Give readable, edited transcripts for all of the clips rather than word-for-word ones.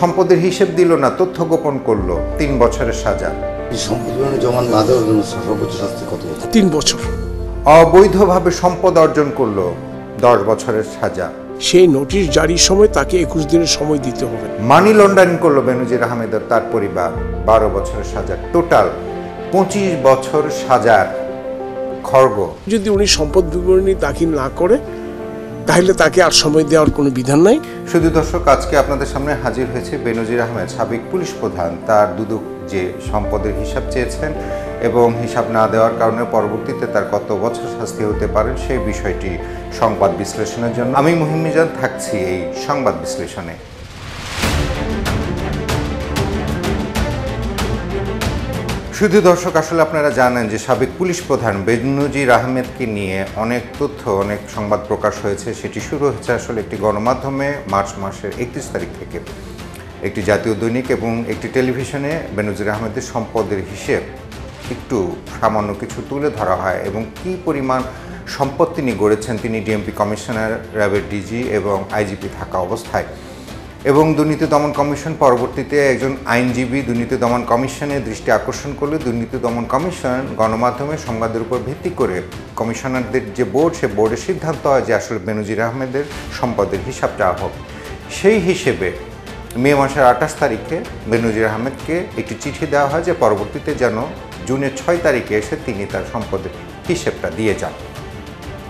সম্পদের হিসেব দিল না, তথ্য গোপন করলো, 3 বছরের সাজা। সম্পদ জমা না দেওয়ার জন্য সর্বোচ্চ শাস্তি কত? 3 বছর। অবৈধভাবে সম্পদ অর্জন করলো, 10 বছরের সাজা। সেই নোটিশ জারির সময় তাকে 21 দিনের সময় দিতে হবে। মানি লন্ডারিং করলো বেনজির আহমেদ ও তার পরিবার, 12 বছরের সাজা। টোটাল 25 বছর সাজার খড়গ। যদি উনি সম্পদ বিবরণী দাখিল না করে তাহলে তাকে আর সময় দেওয়ার কোনো বিধান নাই। শুধু দর্শক, আজকে আপনাদের সামনে হাজির হয়েছে বেনজির আহমেদ, সাবেক পুলিশ প্রধান। তার দুদক যে সম্পদের হিসাব চেয়েছেন এবং হিসাব না দেওয়ার কারণে পরবর্তীতে তার কত বছর শাস্তি হতে পারে সেই বিষয়টি সংবাদ বিশ্লেষণের জন্য আমি মুহিম মিজান থাকছি এই সংবাদ বিশ্লেষণে। শুধু দর্শক, আসলে আপনারা জানেন যে সাবেক পুলিশ প্রধান বেনজির আহমেদকে নিয়ে অনেক তথ্য, অনেক সংবাদ প্রকাশ হয়েছে। সেটি শুরু হয়েছে আসলে একটি গণমাধ্যমে মার্চ মাসের 31 তারিখ থেকে। একটি জাতীয় দৈনিক এবং একটি টেলিভিশনে বেনজির আহমেদের সম্পদের হিসেব একটু সামান্য কিছু তুলে ধরা হয় এবং কী পরিমাণ সম্পদ তিনি গড়েছেন তিনি ডিএমপি কমিশনার, র্যাবের ডিজি এবং আইজিপি থাকা অবস্থায়। এবং দুর্নীতি দমন কমিশন পরবর্তীতে একজন আইনজীবী দুর্নীতি দমন কমিশনের দৃষ্টি আকর্ষণ করলে দুর্নীতি দমন কমিশন গণমাধ্যমের সংবাদের উপর ভিত্তি করে কমিশনারদের যে বোর্ড, সে বোর্ডের সিদ্ধান্ত হয় যে আসলে বেনজির আহমেদের সম্পদের হিসাব দেওয়া হোক। সেই হিসেবে মে মাসের 28 তারিখে বেনজির আহমেদকে একটি চিঠি দেওয়া হয় যে পরবর্তীতে যেন জুনের 6 তারিখে এসে তিনি তার সম্পদের হিসেবটা দিয়ে যান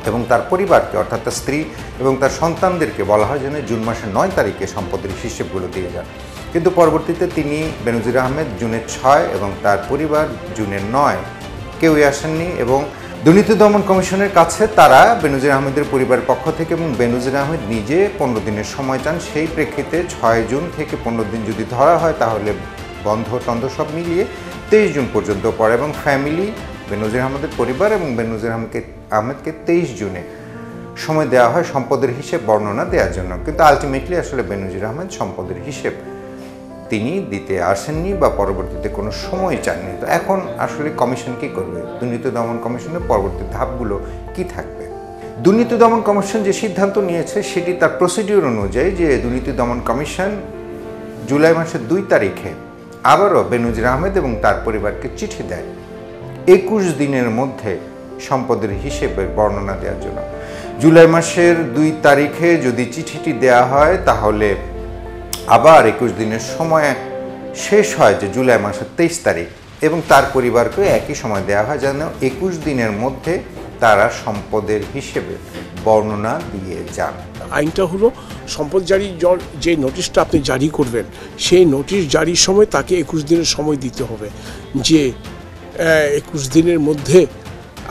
এবং তার পরিবারকে অর্থাৎ তার স্ত্রী এবং তার সন্তানদেরকে বলা হয় যেন জুন মাসের 9 তারিখে সম্পদের হিসেবগুলো দিয়ে যান। কিন্তু পরবর্তীতে তিনি বেনজির আহমেদ জুনের 6 এবং তার পরিবার জুনের 9 কেউই আসেননি এবং দুর্নীতি দমন কমিশনের কাছে তারা বেনজির আহমেদের পরিবারের পক্ষ থেকে এবং বেনজির আহমেদ নিজে 15 দিনের সময় চান। সেই প্রেক্ষিতে 6 জুন থেকে 15 দিন যদি ধরা হয় তাহলে বন্ধ টন্ধ সব মিলিয়ে 23 জুন পর্যন্ত পড়ে এবং ফ্যামিলি বেনজির আহমেদের পরিবার এবং বেনজির আহমেদকে 23 জুনে সময় দেওয়া হয় সম্পদের হিসেব বর্ণনা দেওয়ার জন্য। কিন্তু আলটিমেটলি আসলে বেনজির আহমেদ সম্পদের হিসেব তিনি দিতে আসেননি বা পরবর্তীতে কোনো সময় চাননি। তো এখন আসলে কমিশন কী করবে? দুর্নীতি দমন কমিশনের পরবর্তী ধাপগুলো কি থাকবে? দুর্নীতি দমন কমিশন যে সিদ্ধান্ত নিয়েছে সেটি তার প্রসিডিউর অনুযায়ী যে দুর্নীতি দমন কমিশন জুলাই মাসের 2 তারিখে আবারও বেনজির আহমেদ এবং তার পরিবারকে চিঠি দেয় 21 দিনের মধ্যে সম্পদের হিসেবের বর্ণনা দেওয়ার জন্য। জুলাই মাসের 2 তারিখে যদি চিঠিটি দেওয়া হয় তাহলে আবার 21 দিনের সময় শেষ হয় যে জুলাই মাসের 23 তারিখ এবং তার পরিবারকে একই সময় দেওয়া হয় যেন 21 দিনের মধ্যে তারা সম্পদের হিসেবে বর্ণনা দিয়ে যান। আইনটা হলো সম্পদ জারি যে নোটিশটা আপনি জারি করবেন সেই নোটিশ জারির সময় তাকে 21 দিনের সময় দিতে হবে যে 21 দিনের মধ্যে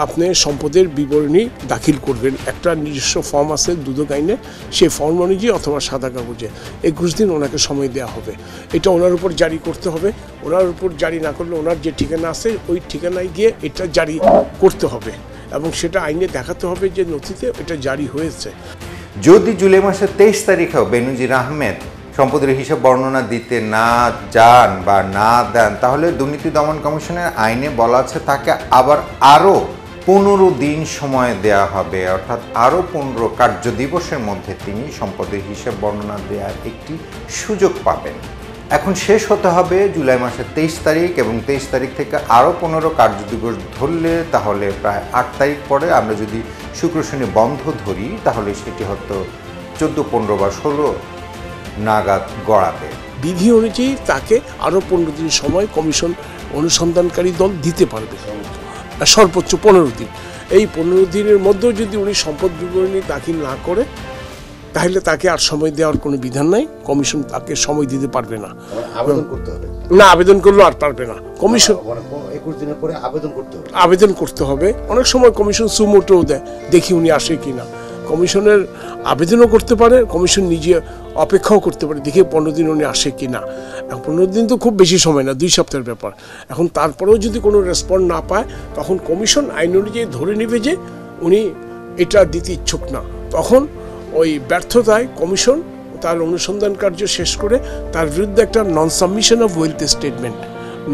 আপনি সম্পদের বিবরণী দাখিল করবেন। একটা নিজস্ব ফর্ম আছে দুদক আইনে, সেই ফর্ম অনুযায়ী অথবা সাদা কাগজে 21 দিন ওনাকে সময় দেওয়া হবে। এটা ওনার উপর জারি করতে হবে। ওনার উপর জারি না করলে ওনার যে ঠিকানা আছে ওই ঠিকানায় গিয়ে এটা জারি করতে হবে এবং সেটা আইনে দেখাতে হবে যে নথিতে এটা জারি হয়েছে। যদি জুলাই মাসের 23 তারিখেও বেনজির আহমেদ সম্পদের হিসাব বর্ণনা দিতে না যান বা না দেন তাহলে দুর্নীতি দমন কমিশনের আইনে বলা আছে তাকে আবার আরও 15 দিন সময় দেওয়া হবে, অর্থাৎ আরও 15 কার্য দিবসের মধ্যে তিনি সম্পদের হিসাব বর্ণনা দেওয়ার একটি সুযোগ পাবেন। এখন শেষ হতে হবে জুলাই মাসের 23 তারিখ এবং 23 তারিখ থেকে আরও 15 কার্য দিবস ধরলে তাহলে প্রায় 8 তারিখ পরে আমরা যদি শুক্র শনি বন্ধ ধরি তাহলে সেটি হয়তো 14, 15 বা 16 নাগাদ গড়াবে। বিধি অনুযায়ী তাকে আরও 15 দিন সময় কমিশন অনুসন্ধানকারী দল দিতে পারবে, সর্বোচ্চ 15 দিন। এই 15 দিনের মধ্যেও যদি উনি সম্পদ বিবরণী দাখিল না করে তাহলে তাকে আর সময় দেওয়ার কোনো বিধান নাই। কমিশন তাকে সময় দিতে পারবে না। আবেদন করতে হবে না, আবেদন করলেও আর পারবে না। কমিশন 21 দিনের পরে আবেদন করতে হবে। অনেক সময় কমিশন সুমোটোও দেয়, দেখি উনি আসে কি না। কমিশনের আবেদনও করতে পারে, কমিশন নিজে অপেক্ষাও করতে পারে, দেখে 15 দিন উনি আসে কি না। 15 দিন তো খুব বেশি সময় না, 2 সপ্তাহের ব্যাপার। এখন তারপরেও যদি কোনো রেসপন্স না পায় তখন কমিশন আইন অনুযায়ী ধরে নেবে যে উনি এটা দিতে ইচ্ছুক না। তখন ওই ব্যর্থতায় কমিশন তার অনুসন্ধান কার্য শেষ করে তার বিরুদ্ধে একটা নন সাবমিশন অফ ওয়েলথ স্টেটমেন্ট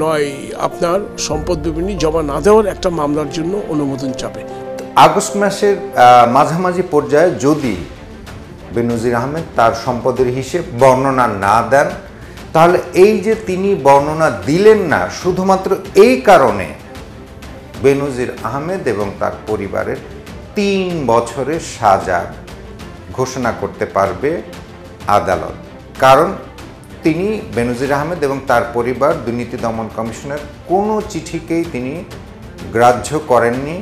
নয় আপনার সম্পদ বিবরণী জমা না দেওয়ার একটা মামলার জন্য অনুমোদন চাবে। আগস্ট মাসের মাঝামাঝি পর্যায়ে যদি বেনজির আহমেদ তার সম্পদের হিসেব বর্ণনা না দেন এই যে তিনি বর্ণনা দিলেন না, শুধুমাত্র এই কারণে বেনজির আহমেদ এবং তার পরিবারের 3 বছরের সাজা ঘোষণা করতে পারবে আদালত। কারণ তিনি বেনজির আহমেদ এবং তার পরিবার দুর্নীতি দমন কমিশনের কোনো চিঠিকেই তিনি গ্রাহ্য করেননি,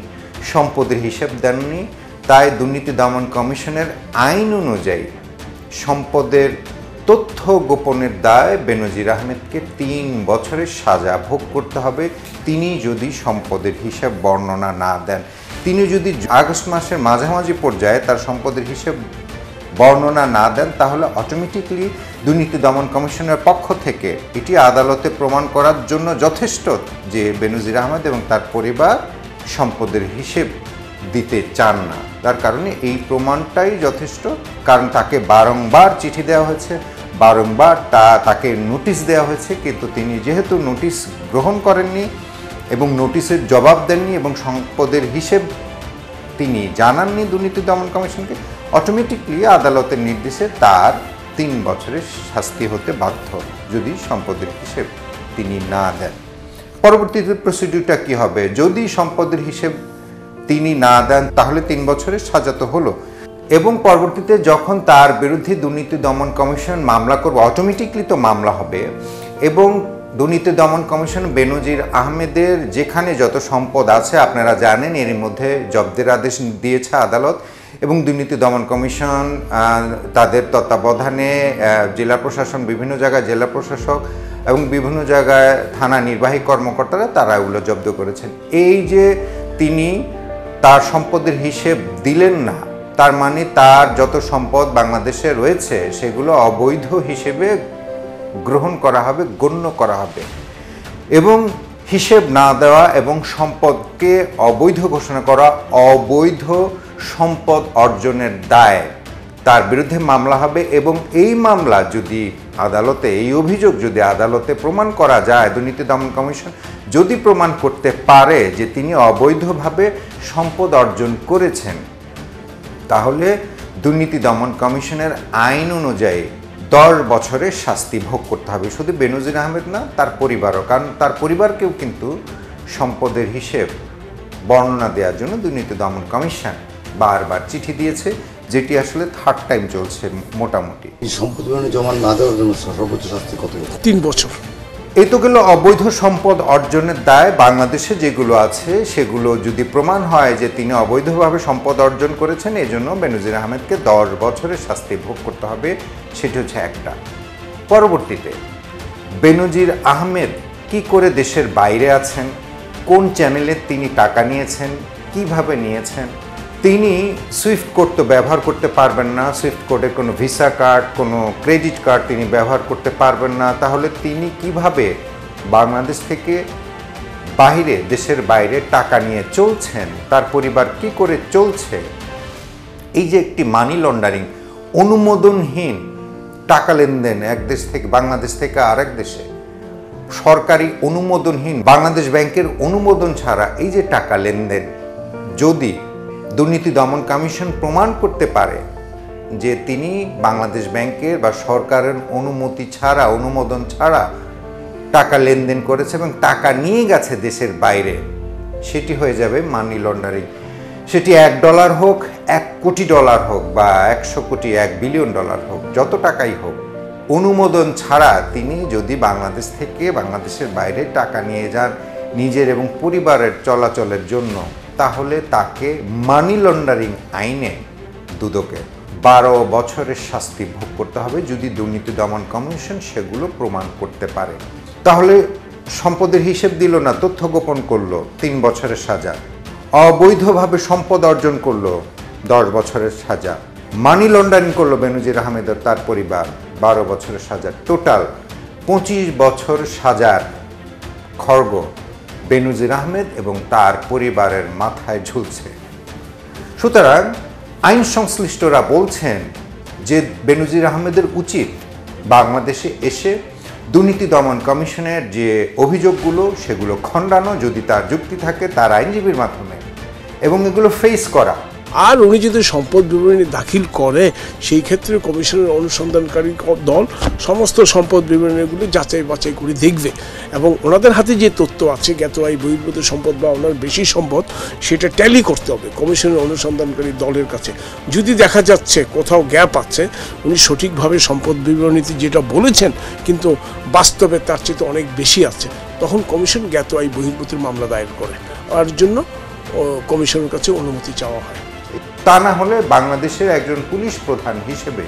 সম্পদের হিসেব দেননি। তাই দুর্নীতি দমন কমিশনের আইন অনুযায়ী সম্পদের তথ্য গোপনের দায় বেনজির আহমেদকে 3 বছরের সাজা ভোগ করতে হবে তিনি যদি সম্পদের হিসাব বর্ণনা না দেন। তিনি যদি আগস্ট মাসের মাঝামাঝি পর্যায়ে তার সম্পদের হিসাব বর্ণনা না দেন, তাহলে অটোমেটিকলি দুর্নীতি দমন কমিশনের পক্ষ থেকে এটি আদালতে প্রমাণ করার জন্য যথেষ্ট যে বেনজির আহমেদ এবং তার পরিবার সম্পদের হিসেব দিতে চান না। তার কারণে এই প্রমাণটাই যথেষ্ট, কারণ তাকে বারংবার চিঠি দেওয়া হয়েছে, বারংবার তাকে নোটিশ দেওয়া হয়েছে, কিন্তু তিনি যেহেতু নোটিশ গ্রহণ করেননি এবং নোটিশের জবাব দেননি এবং সম্পদের হিসেব তিনি জানাননি দুর্নীতি দমন কমিশনকে, অটোমেটিকলি আদালতের নির্দেশে তার 3 বছরের শাস্তি হতে বাধ্য যদি সম্পদের হিসেব তিনি না দেন। পরবর্তীতে প্রসিডিউরটা কি হবে? যদি সম্পদের হিসেব তিনি না দেন তাহলে 3 বছরের সাজা তো হলো, এবং পরবর্তীতে যখন তার বিরুদ্ধে দুর্নীতি দমন কমিশন মামলা করবে, অটোমেটিকলি তো মামলা হবে, এবং দুর্নীতি দমন কমিশন বেনজির আহমেদের যেখানে যত সম্পদ আছে আপনারা জানেন, এর মধ্যে জব্দের আদেশ দিয়েছে আদালত, এবং দুর্নীতি দমন কমিশন তাদের তত্ত্বাবধানে জেলা প্রশাসন, বিভিন্ন জায়গায় জেলা প্রশাসক এবং বিভিন্ন জায়গায় থানা নির্বাহী কর্মকর্তারা তারা এগুলো জব্দ করেছেন। এই যে তিনি তার সম্পদের হিসেব দিলেন না, তার মানে তার যত সম্পদ বাংলাদেশে রয়েছে সেগুলো অবৈধ হিসেবে গ্রহণ করা হবে, গণ্য করা হবে, এবং হিসেব না দেওয়া এবং সম্পদকে অবৈধ ঘোষণা করা, অবৈধ সম্পদ অর্জনের দায় তার বিরুদ্ধে মামলা হবে। এবং এই মামলা যদি আদালতে, এই অভিযোগ যদি আদালতে প্রমাণ করা যায়, দুর্নীতি দমন কমিশন যদি প্রমাণ করতে পারে যে তিনি অবৈধভাবে সম্পদ অর্জন করেছেন, তাহলে দুর্নীতি দমন কমিশনের আইন অনুযায়ী 10 বছরের শাস্তি ভোগ করতে হবে। শুধু বেনজির আহমেদ না, তার পরিবারও, কারণ তার পরিবারকেও কিন্তু সম্পদের হিসেব বর্ণনা দেওয়ার জন্য দুর্নীতি দমন কমিশন বারবার চিঠি দিয়েছে, যেটি আসলে 3rd টাইম চলছে মোটামুটি। এই সম্পদ বিবরণী জমা না দেওয়ার জন্য সর্বোচ্চ শাস্তি কত? 3 বছর। এই তো গেল অবৈধ সম্পদ অর্জনের দায়। বাংলাদেশে যেগুলো আছে সেগুলো যদি প্রমাণ হয় যে তিনি অবৈধভাবে সম্পদ অর্জন করেছেন, এই জন্য বেনজির আহমেদকে 10 বছরের শাস্তি ভোগ করতে হবে, সেটি হচ্ছে একটা। পরবর্তীতে বেনজির আহমেদ কি করে দেশের বাইরে আছেন, কোন চ্যানেলে তিনি টাকা নিয়েছেন, কিভাবে নিয়েছেন, তিনি সুইফট কোড তো ব্যবহার করতে পারবেন না, সুইফট কোডের কোনো ভিসা কার্ড, কোনো ক্রেডিট কার্ড তিনি ব্যবহার করতে পারবেন না, তাহলে তিনি কিভাবে বাংলাদেশ থেকে বাইরে, দেশের বাইরে টাকা নিয়ে চলছেন, তার পরিবার কি করে চলছে? এই যে একটি মানি লন্ডারিং, অনুমোদনহীন টাকা লেনদেন এক দেশ থেকে, বাংলাদেশ থেকে আরেক দেশে, সরকারি অনুমোদনহীন, বাংলাদেশ ব্যাংকের অনুমোদন ছাড়া এই যে টাকা লেনদেন, যদি দুর্নীতি দমন কমিশন প্রমাণ করতে পারে যে তিনি বাংলাদেশ ব্যাংকের বা সরকারের অনুমতি ছাড়া, অনুমোদন ছাড়া টাকা লেনদেন করেছে এবং টাকা নিয়ে গেছে দেশের বাইরে, সেটি হয়ে যাবে মানি লন্ডারিং। সেটি $1 হোক, $1 কোটি হোক, বা 100 কোটি, $1 বিলিয়ন হোক, যত টাকাই হোক, অনুমোদন ছাড়া তিনি যদি বাংলাদেশ থেকে বাংলাদেশের বাইরে টাকা নিয়ে যান নিজের এবং পরিবারের চলাচলের জন্য, তাহলে তাকে মানি লন্ডারিং আইনে দুদকে 12 বছরের শাস্তি ভোগ করতে হবে যদি দুর্নীতি দমন কমিশন সেগুলো প্রমাণ করতে পারে। তাহলে সম্পদের হিসেব দিল না, তথ্য গোপন করলো, 3 বছরের সাজা, অবৈধভাবে সম্পদ অর্জন করলো, 10 বছরের সাজা, মানি লন্ডারিং করলো বেনজির আহমেদ ও তার পরিবার, 12 বছরের সাজা, টোটাল 25 বছর সাজার খড়গ বেনজির আহমেদ এবং তার পরিবারের মাথায় ঝুলছে। সুতরাং আইন সংশ্লিষ্টরা বলছেন যে বেনজির আহমেদের উচিত বাংলাদেশে এসে দুর্নীতি দমন কমিশনের যে অভিযোগগুলো সেগুলো খণ্ডানো, যদি তার যুক্তি থাকে তার আইনজীবীর মাধ্যমে, এবং এগুলো ফেস করা, আর উনি যদি সম্পদ বিবরণী দাখিল করে সেই ক্ষেত্রে কমিশনের অনুসন্ধানকারী দল সমস্ত সম্পদ বিবরণীগুলি যাচাই বাছাই করে দেখবে এবং ওনাদের হাতে যে তথ্য আছে জ্ঞাত আয় বহির্ভূত সম্পদ বা ওনার বেশি সম্পদ সেটা ট্যালি করতে হবে কমিশনের অনুসন্ধানকারী দলের কাছে। যদি দেখা যাচ্ছে কোথাও গ্যাপ আছে, উনি সঠিকভাবে সম্পদ বিবরণীতে যেটা বলেছেন কিন্তু বাস্তবে তার চেয়ে অনেক বেশি আছে, তখন কমিশন জ্ঞাত আয় বহির্ভূতের মামলা দায়ের করে আর জন্য কমিশনের কাছে অনুমতি চাওয়া হয়। তা না হলে বাংলাদেশের একজন পুলিশ প্রধান হিসেবে,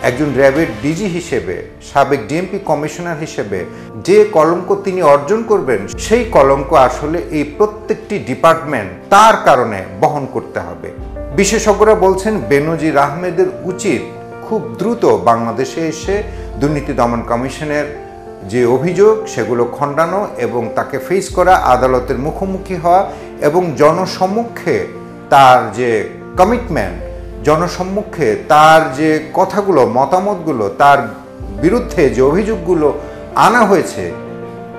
একজন র্যাবের ডিজি হিসেবে, সাবেক ডিএমপি কমিশনার হিসেবে যে কলঙ্ক তিনি অর্জন করবেন সেই কলঙ্ক আসলে এই প্রত্যেকটি ডিপার্টমেন্ট তার কারণে বহন করতে হবে। বিশেষজ্ঞরা বলছেন বেনজির আহমেদের উচিত খুব দ্রুত বাংলাদেশে এসে দুর্নীতি দমন কমিশনের যে অভিযোগ সেগুলো খণ্ডানো এবং তাকে ফেস করা, আদালতের মুখোমুখি হওয়া এবং জনসম্মুখে তার যে কমিটমেন্ট, জনসম্মুখে তার যে কথাগুলো, মতামতগুলো, তার বিরুদ্ধে যে অভিযোগগুলো আনা হয়েছে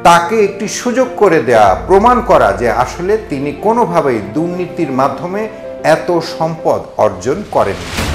তাকে একটি সুযোগ করে দেয়া, প্রমাণ করা যে আসলে তিনি কোনোভাবেই দুর্নীতির মাধ্যমে এত সম্পদ অর্জন করেননি।